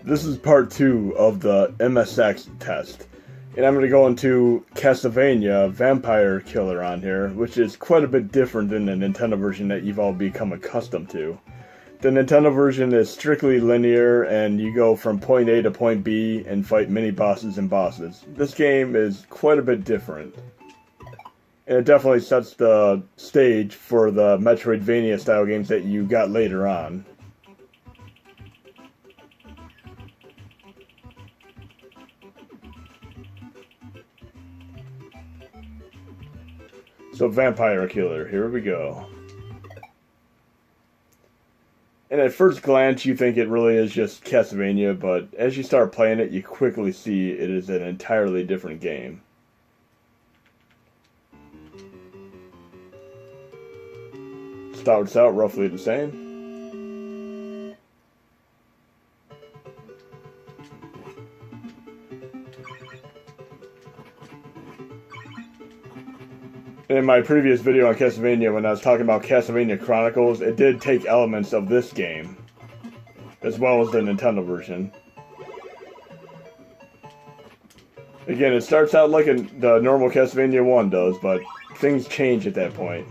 This is part 2 of the MSX test. And I'm going to go into Castlevania Vampire Killer on here, which is quite a bit different than the Nintendo version that you've all become accustomed to. The Nintendo version is strictly linear, and you go from point A to point B and fight mini-bosses and bosses. This game is quite a bit different. And it definitely sets the stage for the Metroidvania style games that you got later on. So Vampire Killer, here we go. And at first glance you think it really is just Castlevania, but as you start playing it you quickly see it is an entirely different game. Starts out roughly the same. In my previous video on Castlevania, when I was talking about Castlevania Chronicles, it did take elements of this game, as well as the Nintendo version. Again, it starts out like the normal Castlevania 1 does, but things change at that point.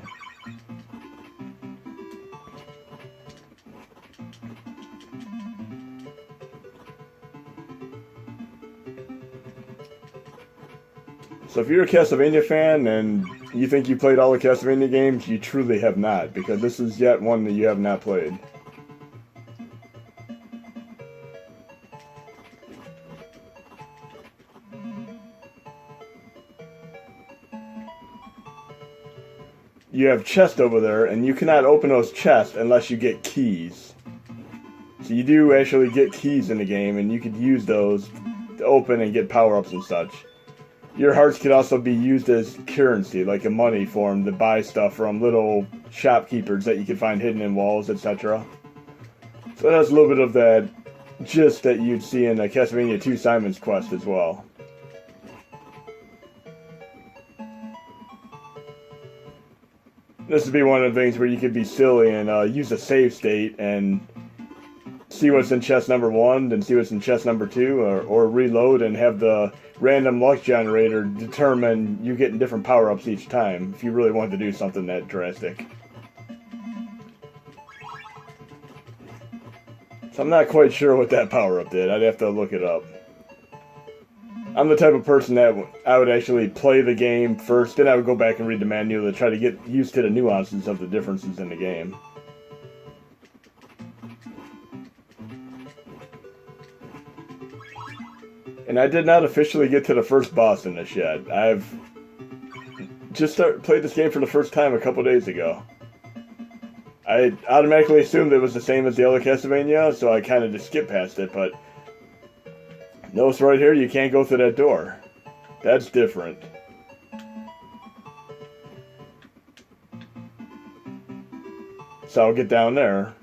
So if you're a Castlevania fan and you think you played all the Castlevania games, you truly have not, because this is yet one that you have not played. You have chests over there, and you cannot open those chests unless you get keys. So you do actually get keys in the game, and you could use those to open and get power-ups and such. Your hearts can also be used as currency, like a money form, to buy stuff from little shopkeepers that you can find hidden in walls, etc. So that's a little bit of that gist that you'd see in Castlevania 2 Simon's Quest as well. This would be one of the things where you could be silly and use a save state and see what's in chest number 1, then see what's in chest number 2, or reload and have the random luck generator determine you getting different power-ups each time, if you really wanted to do something that drastic. So I'm not quite sure what that power-up did. I'd have to look it up. I'm the type of person that I would actually play the game first, then I would go back and read the manual to try to get used to the nuances of the differences in the game. And I did not officially get to the first boss in this yet. I've just played this game for the first time a couple days ago. I automatically assumed it was the same as the other Castlevania, so I kind of just skipped past it, but notice right here, you can't go through that door. That's different. So I'll get down there.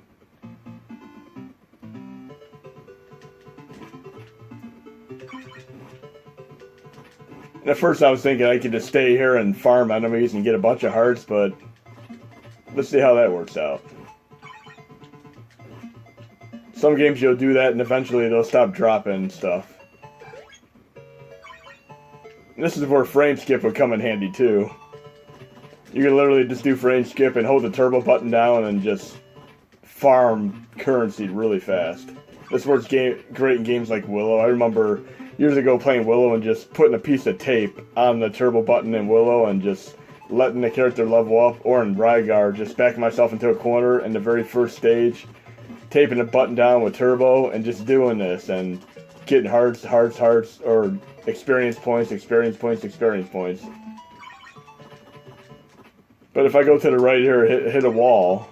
And at first I was thinking I could just stay here and farm enemies and get a bunch of hearts, but let's see how that works out. Some games you'll do that and eventually they'll stop dropping stuff. And this is where frame skip would come in handy too. You can literally just do frame skip and hold the turbo button down and just farm currency really fast. This works great in games like Willow. I remember years ago playing Willow and just putting a piece of tape on the turbo button in Willow and just letting the character level up, or in Rygar, just backing myself into a corner in the very first stage, taping the button down with turbo and just doing this and getting hearts, or experience points. But if I go to the right here, hit a wall,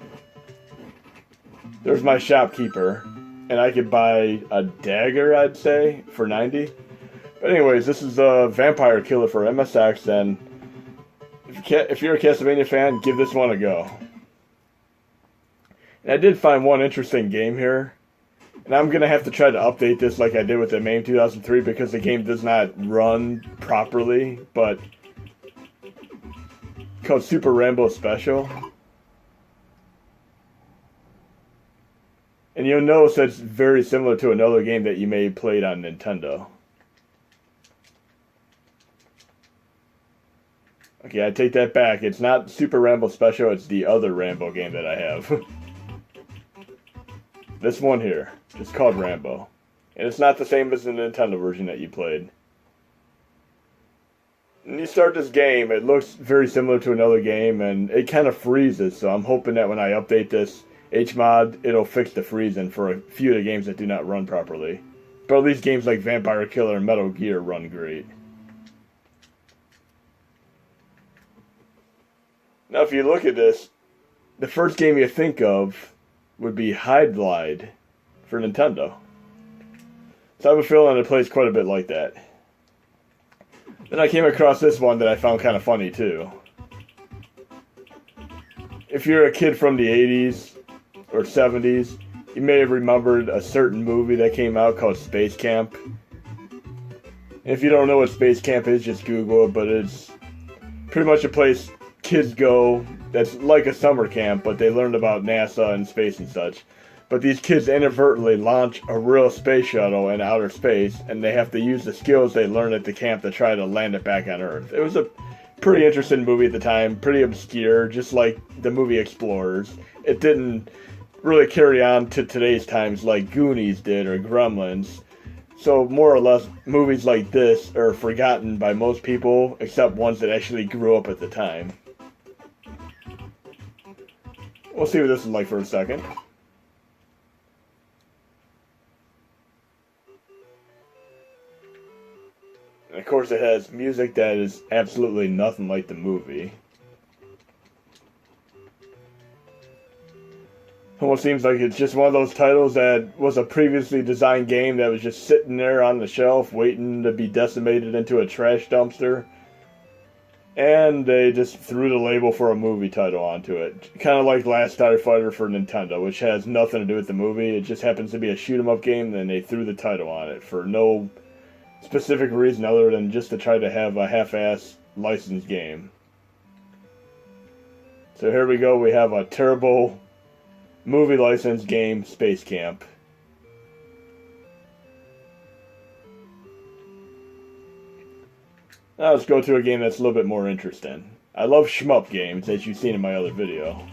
there's my shopkeeper. And I could buy a dagger, I'd say, for 90. But anyways, this is a Vampire Killer for MSX, and if you're a Castlevania fan, give this one a go. And I did find one interesting game here. And I'm going to have to try to update this like I did with the MAME 2003 because the game does not run properly, but called Super Rainbow Special. And you'll notice that's very similar to another game that you may have played on Nintendo. Okay, I take that back. It's not Super Rambo Special, it's the other Rambo game that I have. This one here. It's called Rambo. And it's not the same as the Nintendo version that you played. When you start this game, it looks very similar to another game, and it kind of freezes, so I'm hoping that when I update this HMod, it'll fix the freezing for a few of the games that do not run properly. But at least games like Vampire Killer and Metal Gear run great. Now if you look at this, the first game you think of would be Hide Glide for Nintendo. So I have a feeling it plays quite a bit like that. Then I came across this one that I found kind of funny too. If you're a kid from the 80s or 70s, you may have remembered a certain movie that came out called Space Camp. If you don't know what Space Camp is, just Google it, but it's pretty much a place kids go that's like a summer camp, but they learned about NASA and space and such. But these kids inadvertently launch a real space shuttle in outer space, and they have to use the skills they learned at the camp to try to land it back on Earth. It was a pretty interesting movie at the time, pretty obscure, just like the movie Explorers. It didn't really carry on to today's times like Goonies did or Gremlins. So more or less, movies like this are forgotten by most people, except ones that actually grew up at the time. We'll see what this is like for a second. And of course it has music that is absolutely nothing like the movie. Almost seems like it's just one of those titles that was a previously designed game that was just sitting there on the shelf waiting to be decimated into a trash dumpster. And they just threw the label for a movie title onto it. Kind of like Last Starfighter for Nintendo, which has nothing to do with the movie. It just happens to be a shoot-'em-up game, and they threw the title on it for no specific reason other than just to try to have a half-ass licensed game. So here we go, we have a terrible movie licensed game, Space Camp. Now let's go to a game that's a little bit more interesting. I love shmup games, as you've seen in my other video.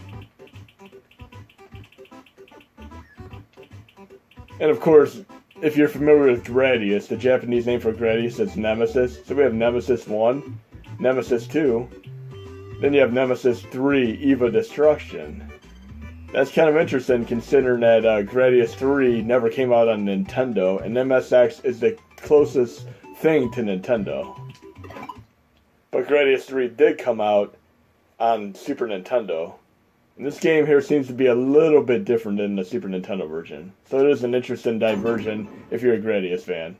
And of course, if you're familiar with Gradius, the Japanese name for Gradius is Nemesis. So we have Nemesis 1, Nemesis 2, then you have Nemesis 3, Eva Destruction. That's kind of interesting considering that Grevious III never came out on Nintendo, and MSX is the closest thing to Nintendo. But Grevious III did come out on Super Nintendo. And this game here seems to be a little bit different than the Super Nintendo version. So it is an interesting diversion if you're a Gradius fan.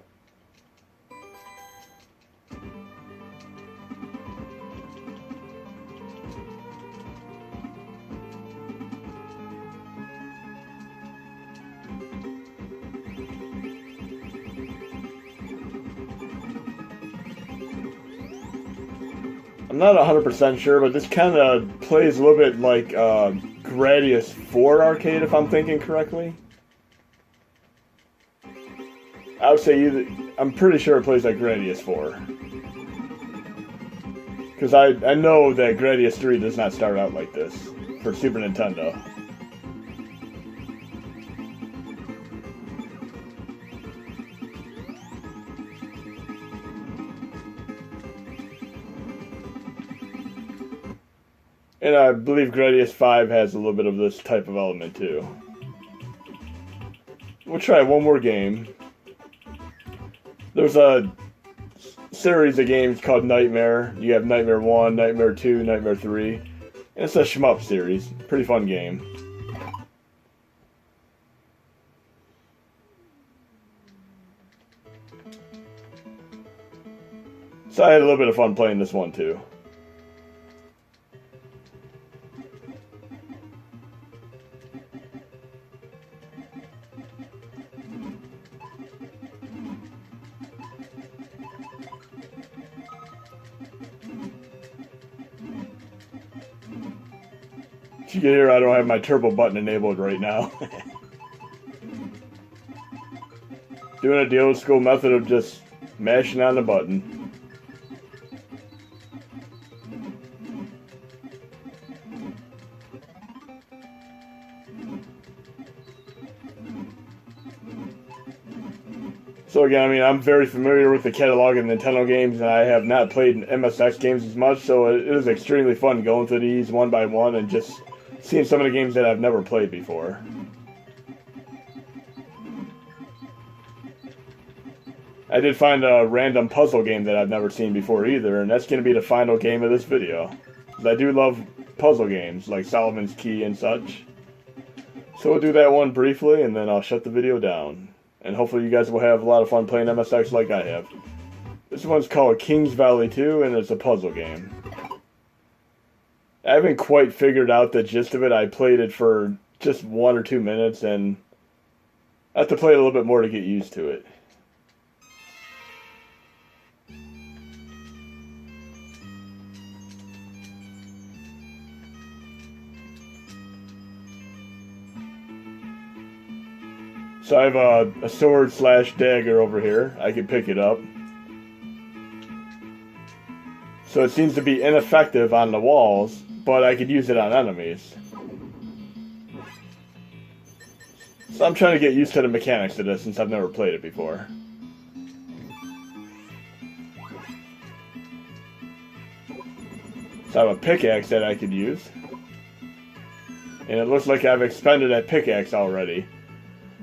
I'm not 100% sure, but this kind of plays a little bit like Grevious IV arcade, if I'm thinking correctly. I would say I'm pretty sure it plays like Grevious IV. Because I know that Grevious III does not start out like this for Super Nintendo. And I believe Grevious V has a little bit of this type of element too. We'll try one more game. There's a series of games called Nightmare. You have Nightmare 1, Nightmare 2, Nightmare 3. And it's a shmup series. Pretty fun game. So I had a little bit of fun playing this one too. You can hear I don't have my turbo button enabled right now. Doing it the old school method of just mashing on the button. So again, I mean, I'm very familiar with the catalog of Nintendo games, and I have not played MSX games as much, so it is extremely fun going through these one by one and just seeing some of the games that I've never played before. I did find a random puzzle game that I've never seen before either, and that's going to be the final game of this video. I do love puzzle games, like Solomon's Key and such. So we'll do that one briefly, and then I'll shut the video down. And hopefully you guys will have a lot of fun playing MSX like I have. This one's called Kings Valley 2, and it's a puzzle game. I haven't quite figured out the gist of it. I played it for just 1 or 2 minutes, and I have to play it a little bit more to get used to it. So I have a sword / dagger over here. I can pick it up. So it seems to be ineffective on the walls, but I could use it on enemies. So I'm trying to get used to the mechanics of this since I've never played it before. So I have a pickaxe that I could use. And it looks like I've expended that pickaxe already.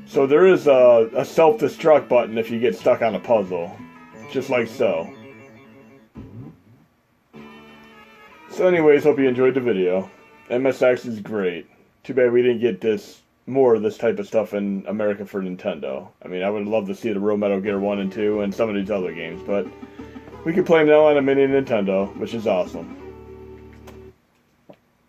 So there is a self-destruct button if you get stuck on a puzzle. Just like so. So anyways, hope you enjoyed the video. MSX is great. Too bad we didn't get more of this type of stuff in America for Nintendo. I mean, I would love to see the real Metal Gear 1 and 2 and some of these other games, but we can play them now on a mini Nintendo, which is awesome.